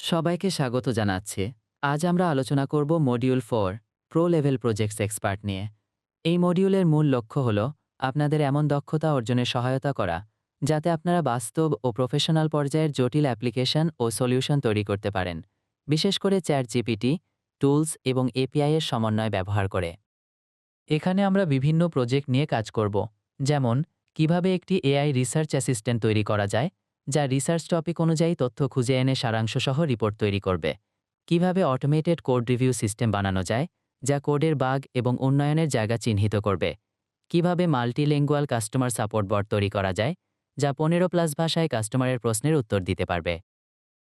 সবাইকে স্বাগত জানাচ্ছি। আজ আমরা আলোচনা করব module 4 pro level projects expert নিয়ে। এই মডিউলের মূল লক্ষ্য হল আপনাদের এমন দক্ষতা অর্জনে সহায়তা করা যাতে আপনারা বাস্তব ও প্রফেশনাল পর্যায়ের জটিল অ্যাপ্লিকেশন ও সলিউশন তৈরি করতে পারেন, বিশেষ করে চ্যাট জিপিটি, টুলস এবং এপিআই এর সমন্বয় ব্যবহার করে। এখানে আমরা বিভিন্ন প্রজেক্ট নিয়ে কাজ করব, যেমন কিভাবে একটি এআই রিসার্চ অ্যাসিস্ট্যান্ট তৈরি করা যায় যা রিসার্চ টপিক অনুযায়ী তথ্য খুঁজে এনে সারাংশসহ রিপোর্ট তৈরি করবে, কিভাবে অটোমেটেড কোড রিভিউ সিস্টেম বানানো যায় যা কোডের বাগ এবং উন্নয়নের জায়গা চিহ্নিত করবে, কিভাবে মাল্টিলিঙ্গুয়াল কাস্টমার সাপোর্ট বট তৈরি করা যায় যা 15+ ভাষায় কাস্টমারের প্রশ্নের উত্তর দিতে পারবে,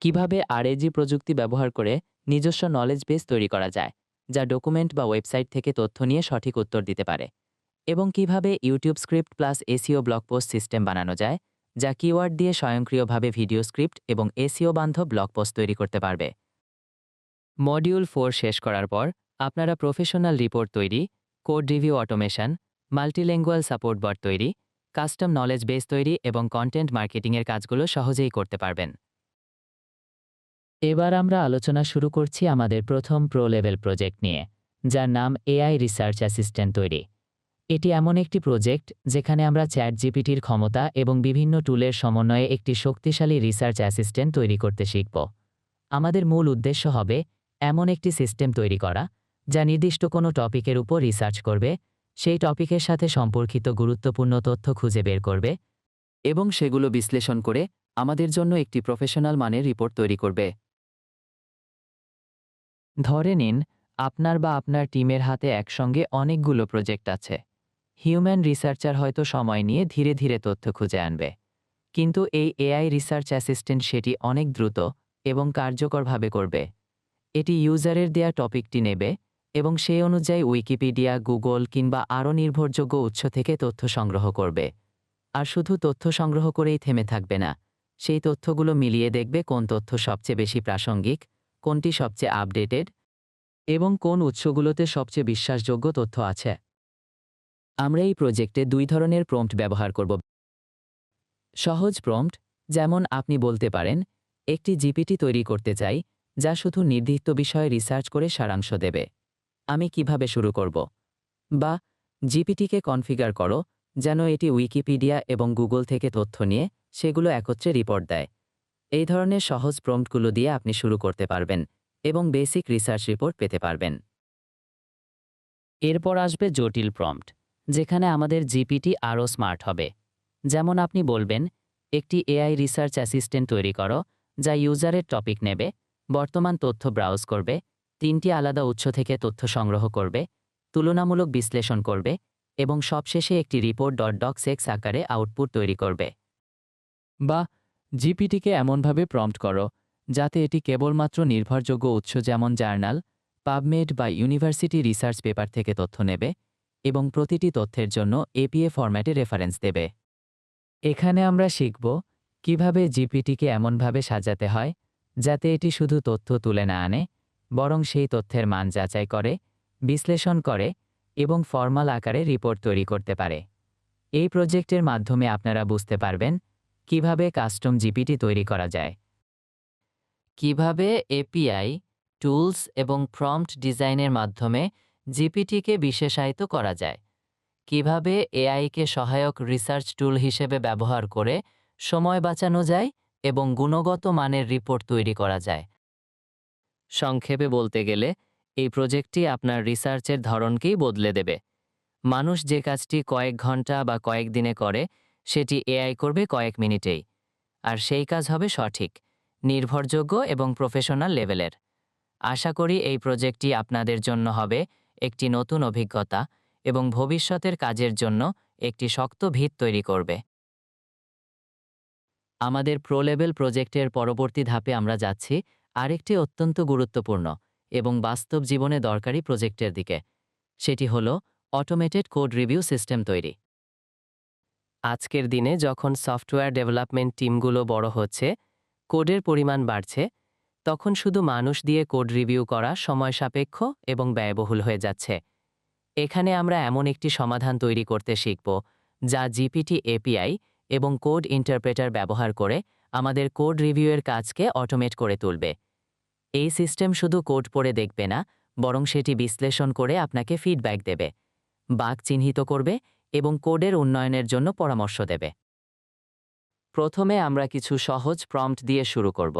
কিভাবে আরএজি প্রযুক্তি ব্যবহার করে নিজস্ব নলেজ বেস তৈরি করা যায় যা ডকুমেন্ট বা ওয়েবসাইট থেকে তথ্য নিয়ে সঠিক উত্তর দিতে পারে, এবং কিভাবে YouTube script plus SEO blog post system বানানো যায় যা কিওয়ার্ড দিয়ে স্বয়ংক্রিয়ভাবে ভিডিও স্ক্রিপ্ট এবং এসিও বান্ধব ব্লগ পোস্ট তৈরি করতে পারবে। মডিউল 4 শেষ করার পর আপনারা প্রফেশনাল রিপোর্ট তৈরি, code review automation, multilingual support bot তৈরি, কাস্টম নলেজ বেস তৈরি এবং কন্টেন্ট মার্কেটিংয়ের কাজগুলো সহজেই করতে পারবেন। এবার আমরা আলোচনা শুরু করছি আমাদের প্রথম প্রো লেভেল প্রজেক্ট নিয়ে, যার নাম এআই রিসার্চ অ্যাসিস্ট্যান্ট তৈরি। এটি এমন একটি প্রজেক্ট যেখানে আমরা চ্যাট জিপিটির ক্ষমতা এবং বিভিন্ন টুলের সমন্বয়ে একটি শক্তিশালী রিসার্চ অ্যাসিস্ট্যান্ট তৈরি করতে শিখব। আমাদের মূল উদ্দেশ্য হবে এমন একটি সিস্টেম তৈরি করা যা নির্দিষ্ট কোনো টপিকের উপর রিসার্চ করবে, সেই টপিকের সাথে সম্পর্কিত গুরুত্বপূর্ণ তথ্য খুঁজে বের করবে এবং সেগুলো বিশ্লেষণ করে আমাদের জন্য একটি প্রফেশনাল মানের রিপোর্ট তৈরি করবে। ধরে নিন আপনার বা আপনার টিমের হাতে একসঙ্গে অনেকগুলো প্রজেক্ট আছে। হিউম্যান রিসার্চার হয়তো সময় নিয়ে ধীরে ধীরে তথ্য খুঁজে আনবে, কিন্তু এই এআই রিসার্চ অ্যাসিস্ট্যান্ট সেটি অনেক দ্রুত এবং কার্যকরভাবে করবে। এটি ইউজারের দেয়া টপিকটি নেবে এবং সেই অনুযায়ী উইকিপিডিয়া, গুগল কিংবা আরও নির্ভরযোগ্য উৎস থেকে তথ্য সংগ্রহ করবে। আর শুধু তথ্য সংগ্রহ করেই থেমে থাকবে না, সেই তথ্যগুলো মিলিয়ে দেখবে কোন তথ্য সবচেয়ে বেশি প্রাসঙ্গিক, কোনটি সবচেয়ে আপডেটেড এবং কোন উৎসগুলোতে সবচেয়ে বিশ্বাসযোগ্য তথ্য আছে। আমরা এই প্রজেক্টে 2 ধরনের প্রম্পট ব্যবহার করব। সহজ প্রম্পট, যেমন আপনি বলতে পারেন একটি জিপিটি তৈরি করতে চাই যা শুধু নির্দিষ্ট বিষয়ে রিসার্চ করে সারাংশ দেবে, আমি কিভাবে শুরু করব, বা জিপিটিকে কনফিগার করো যেন এটি উইকিপিডিয়া এবং গুগল থেকে তথ্য নিয়ে সেগুলো একত্রে রিপোর্ট দেয়। এই ধরনের সহজ প্রম্পটগুলো দিয়ে আপনি শুরু করতে পারবেন এবং বেসিক রিসার্চ রিপোর্ট পেতে পারবেন। এরপর আসবে জটিল প্রম্পট, যেখানে আমাদের জিপিটি আরও স্মার্ট হবে। যেমন আপনি বলবেন একটি এআই রিসার্চ অ্যাসিস্ট্যান্ট তৈরি করো যা ইউজারের টপিক নেবে, বর্তমান তথ্য ব্রাউজ করবে, 3টি আলাদা উৎস থেকে তথ্য সংগ্রহ করবে, তুলনামূলক বিশ্লেষণ করবে এবং সবশেষে একটি রিপোর্ট .docx আকারে আউটপুট তৈরি করবে। বা জিপিটিকে এমনভাবে প্রম্পট করো যাতে এটি কেবলমাত্র নির্ভরযোগ্য উৎস যেমন জার্নাল, পাবমেড বা ইউনিভার্সিটি রিসার্চ পেপার থেকে তথ্য নেবে এবং প্রতিটি তথ্যের জন্য এপিএ ফরম্যাটে রেফারেন্স দেবে। এখানে আমরা শিখব কিভাবে জিপিটিকে এমনভাবে সাজাতে হয় যাতে এটি শুধু তথ্য তুলে না আনে, বরং সেই তথ্যের মান যাচাই করে, বিশ্লেষণ করে এবং ফর্মাল আকারে রিপোর্ট তৈরি করতে পারে। এই প্রজেক্টের মাধ্যমে আপনারা বুঝতে পারবেন কিভাবে কাস্টম জিপিটি তৈরি করা যায়, কিভাবে এপিআই, টুলস এবং প্রম্পট ডিজাইনের মাধ্যমে জিপিটিকে বিশেষায়িত করা যায়, কিভাবে এআইকে সহায়ক রিসার্চ টুল হিসেবে ব্যবহার করে সময় বাঁচানো যায় এবং গুণগত মানের রিপোর্ট তৈরি করা যায়। সংক্ষেপে বলতে গেলে এই প্রজেক্টটি আপনার রিসার্চের ধরনকেই বদলে দেবে। মানুষ যে কাজটি কয়েক ঘন্টা বা কয়েক দিনে করে সেটি এআই করবে কয়েক মিনিটেই, আর সেই কাজ হবে সঠিক, নির্ভরযোগ্য এবং প্রফেশনাল লেভেলের। আশা করি এই প্রজেক্টটি আপনাদের জন্য হবে একটি নতুন অভিজ্ঞতা এবং ভবিষ্যতের কাজের জন্য একটি শক্ত ভিত তৈরি করবে। আমাদের প্রো লেভেল প্রজেক্টের পরবর্তী ধাপে আমরা যাচ্ছি আরেকটি অত্যন্ত গুরুত্বপূর্ণ এবং বাস্তব জীবনে দরকারি প্রজেক্টের দিকে। সেটি হলো অটোমেটেড কোড রিভিউ সিস্টেম তৈরি। আজকের দিনে যখন সফটওয়্যার ডেভেলপমেন্ট টিমগুলো বড় হচ্ছে, কোডের পরিমাণ বাড়ছে, তখন শুধু মানুষ দিয়ে কোড রিভিউ করা সময় সাপেক্ষ এবং ব্যয়বহুল হয়ে যাচ্ছে। এখানে আমরা এমন একটি সমাধান তৈরি করতে শিখব যা জিপিটি এপিআই এবং কোড ইন্টারপ্রেটার ব্যবহার করে আমাদের কোড রিভিউয়ের কাজকে অটোমেট করে তুলবে। এই সিস্টেম শুধু কোড পড়ে দেখবে না, বরং সেটি বিশ্লেষণ করে আপনাকে ফিডব্যাক দেবে, বাগ চিহ্নিত করবে এবং কোডের উন্নয়নের জন্য পরামর্শ দেবে। প্রথমে আমরা কিছু সহজ প্রম্পট দিয়ে শুরু করব।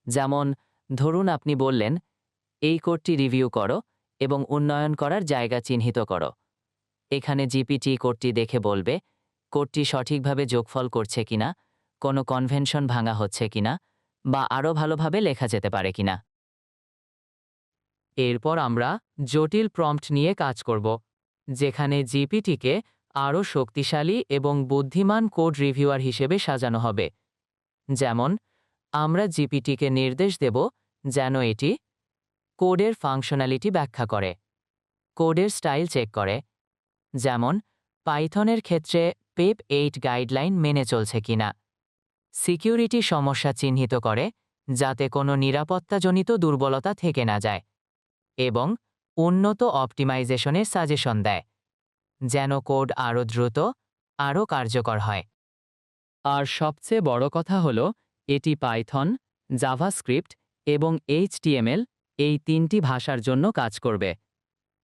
যেমন ধরুন আপনি বললেন, এই কোডটি রিভিউ করো এবং উন্নয়ন করার জায়গা চিহ্নিত করো। এখানে জিপিটি কোডটি দেখে বলবে কোডটি সঠিকভাবে যোগফল করছে কিনা, কোনো কনভেনশন ভাঙা হচ্ছে কিনা, বা আরও ভালোভাবে লেখা যেতে পারে কিনা। এরপর আমরা জটিল প্রম্পট নিয়ে কাজ করব, যেখানে জিপিটিকে আরও শক্তিশালী এবং বুদ্ধিমান কোড রিভিউয়ার হিসেবে সাজানো হবে। যেমন আমরা জিপিটিকে নির্দেশ দেব যেন এটি কোডের ফাংশনালিটি ব্যাখ্যা করে, কোডের স্টাইল চেক করে, যেমন পাইথনের ক্ষেত্রে পেপ 8 গাইডলাইন মেনে চলছে কিনা, সিকিউরিটি সমস্যা চিহ্নিত করে যাতে কোনো নিরাপত্তাজনিত দুর্বলতা থেকে না যায়, এবং উন্নত অপটিমাইজেশনের সাজেশন দেয়, যেন কোড আরও দ্রুত, আরও কার্যকর হয়। আর সবচেয়ে বড় কথা হলো এটি পাইথন, জাভাস্ক্রিপ্ট এবং এইচটিএমএল এই 3টি ভাষার জন্য কাজ করবে।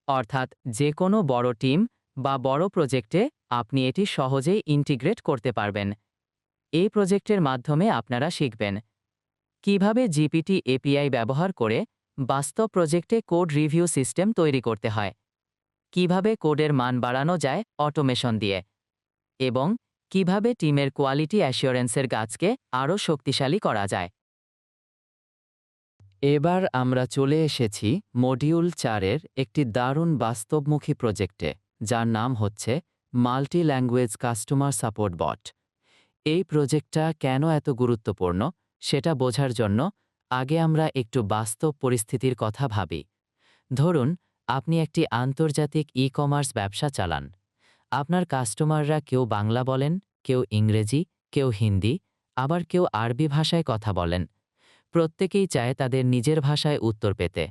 অর্থাৎ যে কোনো বড় টিম বা বড় প্রজেক্টে আপনি এটি সহজেই ইন্টিগ্রেট করতে পারবেন। এই প্রজেক্টের মাধ্যমে আপনারা শিখবেন কিভাবে জিপিটি এপিআই ব্যবহার করে বাস্তব প্রজেক্টে কোড রিভিউ সিস্টেম তৈরি করতে হয়, কিভাবে কোডের মান বাড়ানো যায় অটোমেশন দিয়ে, এবং কিভাবে টিমের কোয়ালিটি অ্যাসিওরেন্সের কাজকে আরও শক্তিশালী করা যায়। এবার আমরা চলে এসেছি মডিউল 4-এর একটি দারুণ বাস্তবমুখী প্রজেক্টে, যার নাম হচ্ছে মাল্টি ল্যাঙ্গুয়েজ কাস্টমার সাপোর্ট বট। এই প্রজেক্টটা কেন এত গুরুত্বপূর্ণ সেটা বোঝার জন্য আগে আমরা একটু বাস্তব পরিস্থিতির কথা ভাবি। ধরুন আপনি একটি আন্তর্জাতিক ই-কমার্স ব্যবসা চালান। আপনার কাস্টমাররা কেউ বাংলা বলেন, কেউ ইংরেজি, কেউ হিন্দি, আবার কেউ আরবি ভাষায় কথা বলেন। প্রত্যেকেই চায় তাদের নিজের ভাষায় উত্তর পেতে,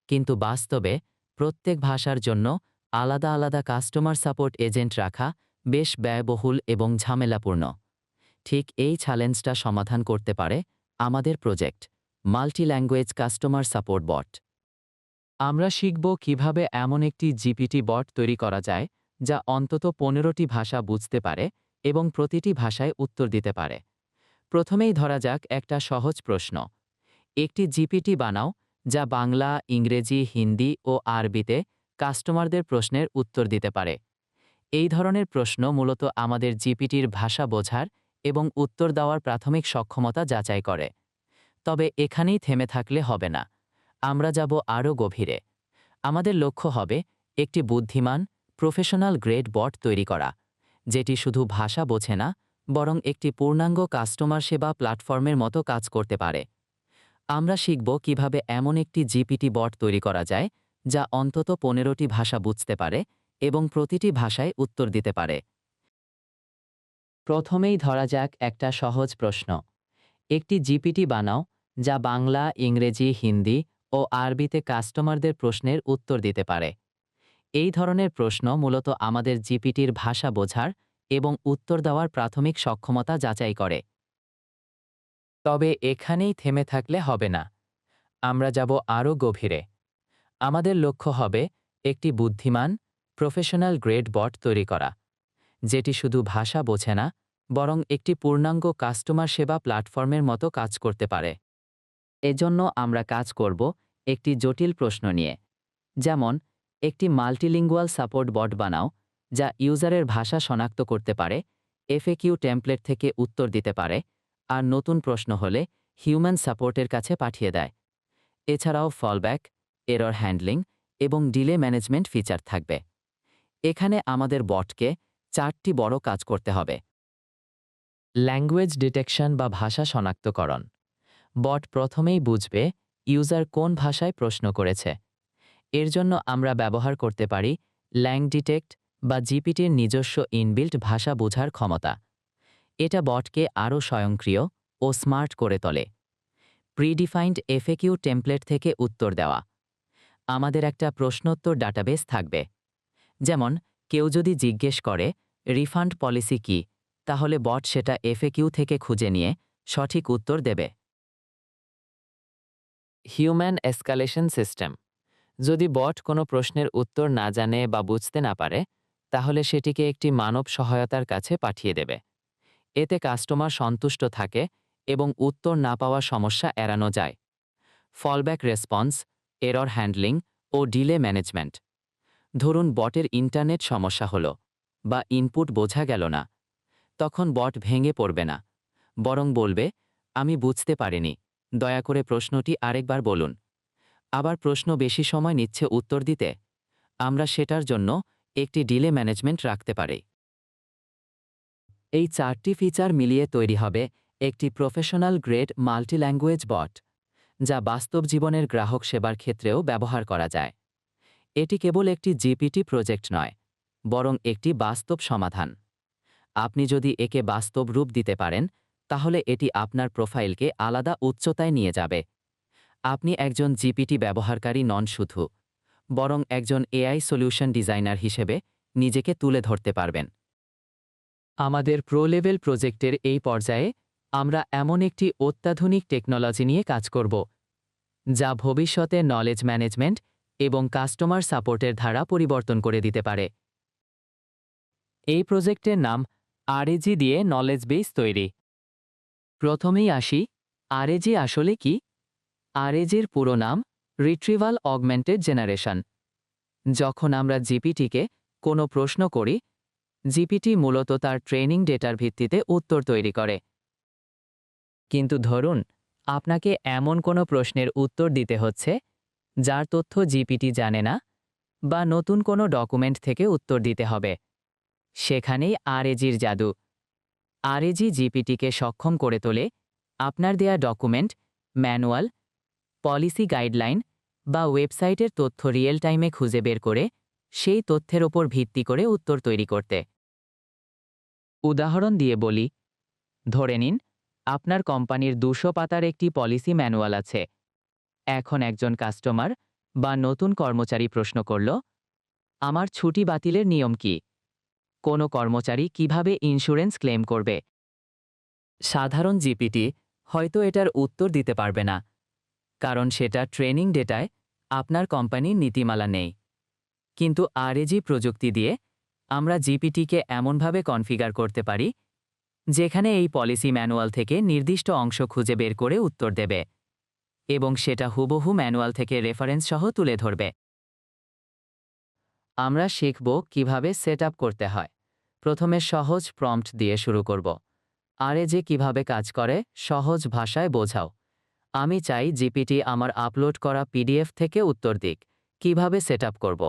কিন্তু বাস্তবে প্রত্যেক ভাষার জন্য আলাদা আলাদা কাস্টমার সাপোর্ট এজেন্ট রাখা বেশ ব্যয়বহুল এবং ঝামেলাপূর্ণ। ঠিক এই চ্যালেঞ্জটা সমাধান করতে পারে আমাদের project multi language customer support bot. আমরা শিখব কিভাবে এমন একটি জিপিটি বট তৈরি করা যায় যা অন্তত 15টি ভাষা বুঝতে পারে এবং প্রতিটি ভাষায় উত্তর দিতে পারে। প্রথমেই ধরা যাক একটা সহজ প্রশ্ন। একটি জিপিটি বানাও যা বাংলা, ইংরেজি, হিন্দি ও আরবিতে কাস্টমারদের প্রশ্নের উত্তর দিতে পারে। এই ধরনের প্রশ্ন মূলত আমাদের জিপিটির ভাষা বোঝার এবং উত্তর দেওয়ার প্রাথমিক সক্ষমতা যাচাই করে। তবে এখানেই থেমে থাকলে হবে না, আমরা যাব আরও গভীরে। আমাদের লক্ষ্য হবে একটি বুদ্ধিমান, প্রফেশনাল গ্রেড বট তৈরি করা, যেটি শুধু ভাষা বোঝে না, বরং একটি পূর্ণাঙ্গ কাস্টমার সেবা প্ল্যাটফর্মের মতো কাজ করতে পারে। আমরা শিখব কিভাবে এমন একটি জিপিটি বট তৈরি করা যায় যা অন্তত 15টি ভাষা বুঝতে পারে এবং প্রতিটি ভাষায় উত্তর দিতে পারে। প্রথমেই ধরা যাক একটা সহজ প্রশ্ন। একটি জিপিটি বানাও যা বাংলা, ইংরেজি, হিন্দি ও আরবিতে কাস্টমারদের প্রশ্নের উত্তর দিতে পারে। এই ধরনের প্রশ্ন মূলত আমাদের জিপিটির ভাষা বোঝার এবং উত্তর দেওয়ার প্রাথমিক সক্ষমতা যাচাই করে। তবে এখানেই থেমে থাকলে হবে না, আমরা যাব আরও গভীরে। আমাদের লক্ষ্য হবে একটি বুদ্ধিমান, প্রফেশনাল গ্রেড বট তৈরি করা, যেটি শুধু ভাষা বোঝে না, বরং একটি পূর্ণাঙ্গ কাস্টমার সেবা প্ল্যাটফর্মের মতো কাজ করতে পারে। এজন্য আমরা কাজ করব একটি জটিল প্রশ্ন নিয়ে। যেমন একটি মাল্টিলিঙ্গুয়াল সাপোর্ট বট বানাও যা ইউজারের ভাষা শনাক্ত করতে পারে, এফএকিউ টেমপ্লেট থেকে উত্তর দিতে পারে, আর নতুন প্রশ্ন হলে হিউম্যান সাপোর্টের কাছে পাঠিয়ে দেয়। এছাড়াও ফলব্যাক, এরর হ্যান্ডলিং এবং ডিলে ম্যানেজমেন্ট ফিচার থাকবে। এখানে আমাদের বটকে 4টি বড় কাজ করতে হবে। ল্যাঙ্গুয়েজ ডিটেকশন বা ভাষা শনাক্তকরণ। বট প্রথমেই বুঝবে ইউজার কোন ভাষায় প্রশ্ন করেছে। এর জন্য আমরা ব্যবহার করতে পারি ল্যাং ডিটেক্ট বা জিপিটির নিজস্ব ইনবিল্ট ভাষা বোঝার ক্ষমতা। এটা বটকে আরও স্বয়ংক্রিয় ও স্মার্ট করে তোলে। প্রিডিফাইন্ড এফএকিউ টেমপ্লেট থেকে উত্তর দেওয়া। আমাদের একটা প্রশ্নোত্তর ডাটাবেস থাকবে। যেমন কেউ যদি জিজ্ঞেস করে রিফান্ড পলিসি কী, তাহলে বট সেটা এফএকিউ থেকে খুঁজে নিয়ে সঠিক উত্তর দেবে। Human escalation system. যদি বট কোনো প্রশ্নের উত্তর না জানে বা বুঝতে না পারে, তাহলে সেটিকে একটি মানব সহায়তার কাছে পাঠিয়ে দেবে। এতে কাস্টমার সন্তুষ্ট থাকে এবং উত্তর না পাওয়া সমস্যা এড়ানো যায়। ফলব্যাক রেসপন্স, এরর হ্যান্ডলিং ও ডিলে ম্যানেজমেন্ট। ধরুন বটের ইন্টারনেট সমস্যা হলো বা ইনপুট বোঝা গেল না, তখন বট ভেঙে পড়বে না, বরং বলবে, আমি বুঝতে পারিনি, দয়া করে প্রশ্নটি আরেকবার বলুন। আবার প্রশ্ন বেশি সময় নিচ্ছে উত্তর দিতে, আমরা সেটার জন্য একটি ডিলে ম্যানেজমেন্ট রাখতে পারি। এই 4টি ফিচার মিলিয়ে তৈরি হবে একটি প্রফেশনাল গ্রেড মাল্টিল্যাঙ্গুয়েজ বট, যা বাস্তব জীবনের গ্রাহক সেবার ক্ষেত্রেও ব্যবহার করা যায়। এটি কেবল একটি জিপিটি প্রজেক্ট নয়, বরং একটি বাস্তব সমাধান। আপনি যদি একে বাস্তব রূপ দিতে পারেন, তাহলে এটি আপনার প্রোফাইলকে আলাদা উচ্চতায় নিয়ে যাবে। আপনি একজন জিপিটি ব্যবহারকারী নন শুধু, বরং একজন এআই সলিউশন ডিজাইনার হিসেবে নিজেকে তুলে ধরতে পারবেন। আমাদের প্রো লেভেল প্রজেক্টের এই পর্যায়ে আমরা এমন একটি অত্যাধুনিক টেকনোলজি নিয়ে কাজ করব, যা ভবিষ্যতে নলেজ ম্যানেজমেন্ট এবং কাস্টমার সাপোর্টের ধারা পরিবর্তন করে দিতে পারে। এই প্রজেক্টের নাম আরএজি দিয়ে নলেজ বেস তৈরি। প্রথমেই আসি, আরএজি আসলে কি? আরএজির পুরো নাম রিট্রিভাল অগমেন্টেড জেনারেশন। যখন আমরা জিপিটিকে কোনো প্রশ্ন করি, জিপিটি মূলত তার ট্রেনিং ডেটার ভিত্তিতে উত্তর তৈরি করে। কিন্তু ধরুন আপনাকে এমন কোনো প্রশ্নের উত্তর দিতে হচ্ছে যার তথ্য জিপিটি জানে না, বা নতুন কোনো ডকুমেন্ট থেকে উত্তর দিতে হবে। সেখানেই আরএজির জাদু। আরএজি জিপিটিকে সক্ষম করে তোলে আপনার দেয়া ডকুমেন্ট, ম্যানুয়াল, পলিসি গাইডলাইন বা ওয়েবসাইটের তথ্য রিয়েল টাইমে খুঁজে বের করে সেই তথ্যের ওপর ভিত্তি করে উত্তর তৈরি করতে। উদাহরণ দিয়ে বলি, ধরে নিন আপনার কোম্পানির 200 পাতার একটি পলিসি ম্যানুয়াল আছে। এখন একজন কাস্টমার বা নতুন কর্মচারী প্রশ্ন করল, আমার ছুটি বাতিলের নিয়ম কি? কোনো কর্মচারী কিভাবে ইন্স্যুরেন্স ক্লেম করবে? সাধারণ জিপিটি হয়তো এটার উত্তর দিতে পারবে না, কারণ সেটা ট্রেনিং ডেটায় আপনার কোম্পানির নীতিমালা নেই। কিন্তু আরএজি প্রযুক্তি দিয়ে আমরা জিপিটিকে এমনভাবে কনফিগার করতে পারি যেখানে এই পলিসি ম্যানুয়াল থেকে নির্দিষ্ট অংশ খুঁজে বের করে উত্তর দেবে এবং সেটা হুবহু ম্যানুয়াল থেকে রেফারেন্স সহ তুলে ধরবে। আমরা শিখব কিভাবে সেট আপ করতে হয়। প্রথমে সহজ প্রম্পট দিয়ে শুরু করব। আরএজি কিভাবে কাজ করে সহজ ভাষায় বোঝাও। আমি চাই জিপিটি আমার আপলোড করা পিডিএফ থেকে উত্তর দিক। কিভাবে সেট আপ করব?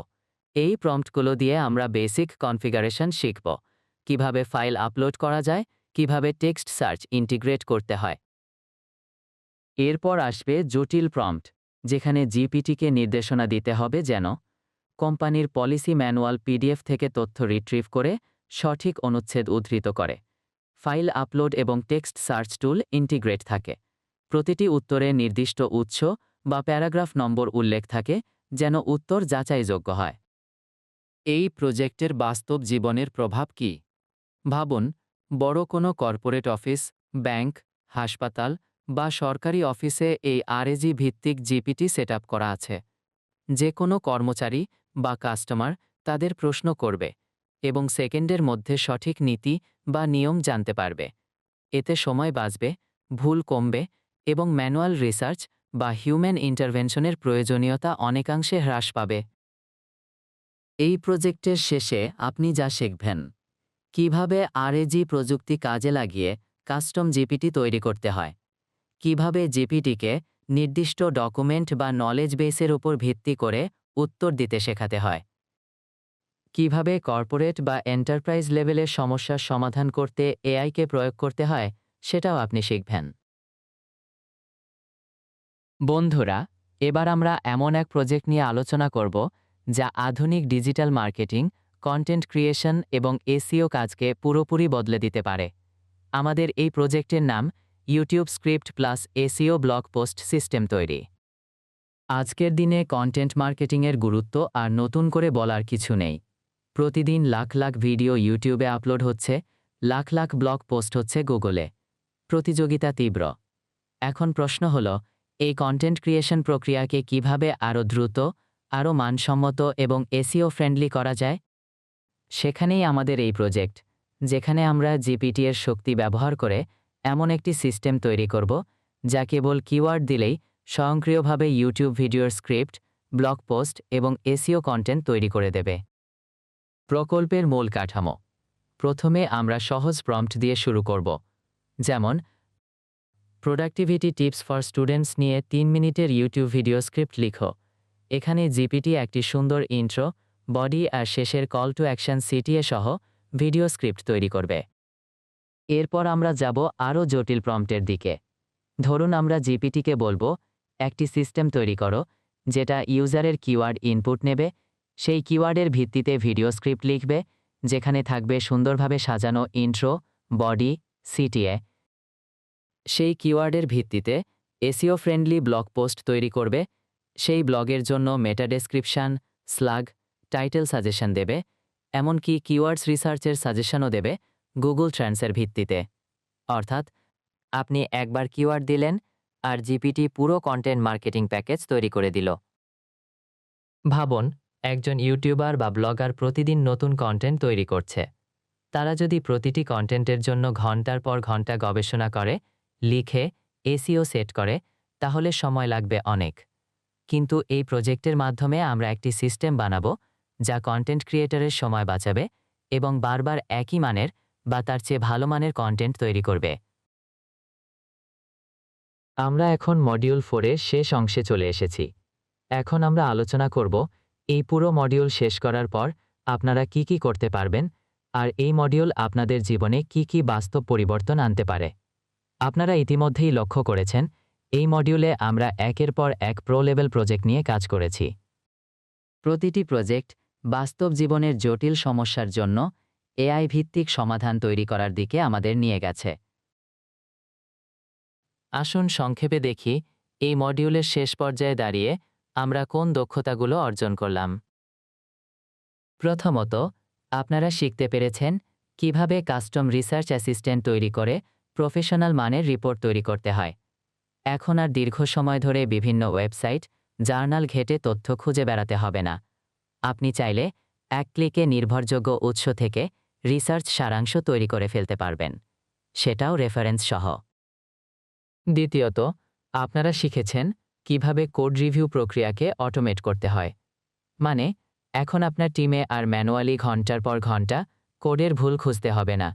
এই প্রম্পটগুলো দিয়ে আমরা বেসিক কনফিগারেশন শিখব। কিভাবে ফাইল আপলোড করা যায়, কিভাবে টেক্সট সার্চ ইন্টিগ্রেট করতে হয়। এরপর আসবে জটিল প্রম্পট, যেখানে জিপিটিকে নির্দেশনা দিতে হবে যেন কোম্পানির পলিসি ম্যানুয়াল পিডিএফ থেকে তথ্য রিট্রিভ করে সঠিক অনুচ্ছেদ উদ্ধৃত করে, ফাইল আপলোড এবং টেক্সট সার্চ টুল ইন্টিগ্রেট থাকে, প্রতিটি উত্তরে নির্দিষ্ট উৎস বা প্যারাগ্রাফ নম্বর উল্লেখ থাকে যেন উত্তর যাচাইযোগ্য হয়। এই প্রজেক্টের বাস্তব জীবনের প্রভাব কি? ভাবুন, বড় কোনো কর্পোরেট অফিস, ব্যাংক, হাসপাতাল বা সরকারি অফিসে এই আরএজি ভিত্তিক জিপিটি সেট আপ করা আছে। যে কোনো কর্মচারী বা কাস্টমার তাদের প্রশ্ন করবে এবং সেকেন্ডের মধ্যে সঠিক নীতি বা নিয়ম জানতে পারবে। এতে সময় বাঁচবে, ভুল কমবে এবং ম্যানুয়াল রিসার্চ বা হিউম্যান ইন্টারভেনশনের প্রয়োজনীয়তা অনেকাংশে হ্রাস পাবে। এই প্রজেক্টের শেষে আপনি যা শিখবেন, কিভাবে আরএজি প্রযুক্তি কাজে লাগিয়ে কাস্টম জিপিটি তৈরি করতে হয়, কিভাবে জিপিটিকে নির্দিষ্ট ডকুমেন্ট বা নলেজ বেসের উপর ভিত্তি করে উত্তর দিতে শেখাতে হয়, কিভাবে কর্পোরেট বা এন্টারপ্রাইজ লেভেলের সমস্যার সমাধান করতে এআইকে প্রয়োগ করতে হয়, সেটাও আপনি শিখবেন। বন্ধুরা, এবার আমরা এমন এক প্রজেক্ট নিয়ে আলোচনা করব যা আধুনিক ডিজিটাল মার্কেটিং, কন্টেন্ট ক্রিয়েশন এবং এসইও কাজকে পুরোপুরি বদলে দিতে পারে। আমাদের এই প্রজেক্টের নাম YouTube script plus SEO blog post system তৈরি। আজকের দিনে কন্টেন্ট মার্কেটিংয়ের গুরুত্ব আর নতুন করে বলার কিছু নেই। প্রতিদিন লাখ লাখ ভিডিও ইউটিউবে আপলোড হচ্ছে, লাখ লাখ ব্লগ পোস্ট হচ্ছে গুগলে। প্রতিযোগিতা তীব্র। এখন প্রশ্ন হলো, এই কন্টেন্ট ক্রিয়েশন প্রক্রিয়াকে কিভাবে আরও দ্রুত, আরও মানসম্মত এবং এসইও ফ্রেন্ডলি করা যায়, সেখানেই আমাদের এই প্রজেক্ট, যেখানে আমরা জিপিটি এর শক্তি ব্যবহার করে এমন একটি সিস্টেম তৈরি করব যা কেবল কিওয়ার্ড দিলেই স্বয়ংক্রিয়ভাবে ইউটিউব ভিডিওর স্ক্রিপ্ট, ব্লগ পোস্ট এবং এসইও কন্টেন্ট তৈরি করে দেবে। প্রকল্পের মূল কাঠামো। প্রথমে আমরা সহজ প্রম্পট দিয়ে শুরু করব, যেমন প্রোডাক্টিভিটি টিপস ফর স্টুডেন্টস নিয়ে 3 মিনিটের ইউটিউব ভিডিও স্ক্রিপ্ট লিখো। এখানে জিপিটি একটি সুন্দর ইন্ট্রো, বডি আর শেষের কল টু অ্যাকশন সিটিএ সহ ভিডিও স্ক্রিপ্ট তৈরি করবে। এরপর আমরা যাব আরও জটিল প্রম্পটের দিকে। ধরুন আমরা জিপিটিকে বলবো একটি সিস্টেম তৈরি করো যেটা ইউজারের কিওয়ার্ড ইনপুট নেবে, সেই কিওয়ার্ডের ভিত্তিতে ভিডিও স্ক্রিপ্ট লিখবে, যেখানে থাকবে সুন্দরভাবে সাজানো ইন্ট্রো, বডি, সিটিএ। সেই কিওয়ার্ডের ভিত্তিতে এসইও ফ্রেন্ডলি ব্লগ পোস্ট তৈরি করবে, সেই ব্লগের জন্য মেটা ডেসক্রিপশন, স্লাগ, টাইটেল সাজেশন দেবে, এমনকি কিওয়ার্ডস রিসার্চের সাজেশনও দেবে গুগল ট্রেন্ডসের ভিত্তিতে। অর্থাৎ আপনি একবার কিওয়ার্ড দিলেন আর জিপিটি পুরো কন্টেন্ট মার্কেটিং প্যাকেজ তৈরি করে দিল। ভাবুন, একজন ইউটিউবার বা ব্লগার প্রতিদিন নতুন কন্টেন্ট তৈরি করছে। তারা যদি প্রতিটি কন্টেন্টের জন্য ঘন্টার পর ঘন্টা গবেষণা করে, লিখে, এসইও সেট করে, তাহলে সময় লাগবে অনেক। কিন্তু এই প্রজেক্টের মাধ্যমে আমরা একটি সিস্টেম বানাবো যা কন্টেন্ট ক্রিয়েটরের সময় বাঁচাবে এবং বারবার একই মানের বা তার চেয়ে ভালো মানের কন্টেন্ট তৈরি করবে। আমরা এখন মডিউল 4 এর শেষ অংশে চলে এসেছি। এখন আমরা আলোচনা করব এই পুরো মডিউল শেষ করার পর আপনারা কি কি করতে পারবেন আর এই মডিউল আপনাদের জীবনে কি কি বাস্তব পরিবর্তন আনতে পারে। আপনারা ইতিমধ্যেই লক্ষ্য করেছেন, এই মডিউলে আমরা একের পর এক প্রো লেভেল প্রজেক্ট নিয়ে কাজ করেছি। প্রতিটি প্রজেক্ট বাস্তব জীবনের জটিল সমস্যার জন্য এআই ভিত্তিক সমাধান তৈরি করার দিকে আমাদের নিয়ে গেছে। আসুন সংক্ষেপে দেখি এই মডিউলের শেষ পর্যায়ে দাঁড়িয়ে আমরা কোন দক্ষতাগুলো অর্জন করলাম। প্রথমত, আপনারা শিখতে পেরেছেন কিভাবে কাস্টম রিসার্চ অ্যাসিস্ট্যান্ট তৈরি করে প্রফেশনাল মানের রিপোর্ট তৈরি করতে হয়। এখন আর দীর্ঘ সময় ধরে বিভিন্ন ওয়েবসাইট, জার্নাল ঘেঁটে তথ্য খুঁজে বেড়াতে হবে না। আপনি চাইলে এক ক্লিকে নির্ভরযোগ্য উৎস থেকে রিসার্চ সারাংশ তৈরি করে ফেলতে পারবেন, সেটাও রেফারেন্স সহ। দ্বিতীয়ত, আপনারা শিখেছেন কিভাবে কোড রিভিউ প্রক্রিয়াকে অটোমেট করতে হয়। মানে, এখন আপনার টিমে আর ম্যানুয়ালি ঘন্টার পর ঘন্টা কোডের ভুল খুঁজতে হবে না।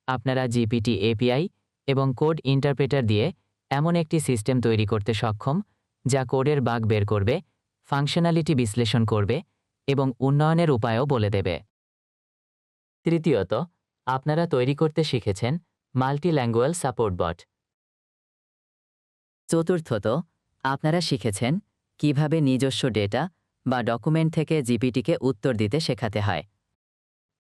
আপনারা জিপিটি এপিআই এবং কোড ইন্টারপ্রেটার দিয়ে এমন একটি সিস্টেম তৈরি করতে সক্ষম যা কোডের বাগ বের করবে, ফাংশনালিটি বিশ্লেষণ করবে এবং উন্নয়নের উপায়ও বলে দেবে। তৃতীয়ত, আপনারা তৈরি করতে শিখেছেন মাল্টিল্যাঙ্গুয়াল সাপোর্ট বট। চতুর্থত, আপনারা শিখেছেন কিভাবে নিজস্ব ডেটা বা ডকুমেন্ট থেকে জিপিটিকে উত্তর দিতে শেখাতে হয়।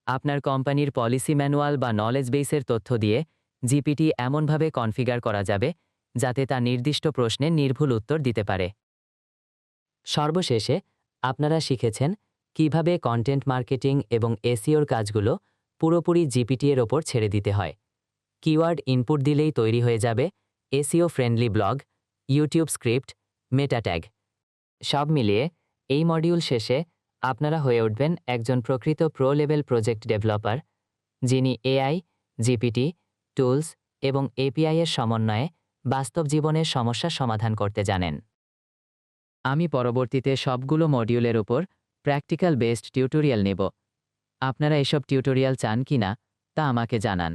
আপনার কোম্পানির পলিসি ম্যানুয়াল বা নলেজ বেসের তথ্য দিয়ে জিপিটি এমনভাবে কনফিগার করা যাবে যাতে তা নির্দিষ্ট প্রশ্নের নির্ভুল উত্তর দিতে পারে। সর্বশেষে, আপনারা শিখেছেন কিভাবে কন্টেন্ট মার্কেটিং এবং এসইওর কাজগুলো পুরোপুরি জিপিটি এর ওপর ছেড়ে দিতে হয়। কিওয়ার্ড ইনপুট দিলেই তৈরি হয়ে যাবে SEO friendly blog, YouTube script, মেটা ট্যাগ। সব মিলিয়ে এই মডিউল শেষে আপনারা হয়ে উঠবেন একজন প্রকৃত প্রো লেভেল প্রজেক্ট ডেভেলপার, যিনি এআই, জিপিটি, টুলস এবং এপিআই এর সমন্বয়ে বাস্তব জীবনের সমস্যা সমাধান করতে জানেন। আমি পরবর্তীতে সবগুলো মডিউলের উপর প্র্যাকটিক্যাল বেসড টিউটোরিয়াল নেব। আপনারা এসব টিউটোরিয়াল চান কিনা তা আমাকে জানান।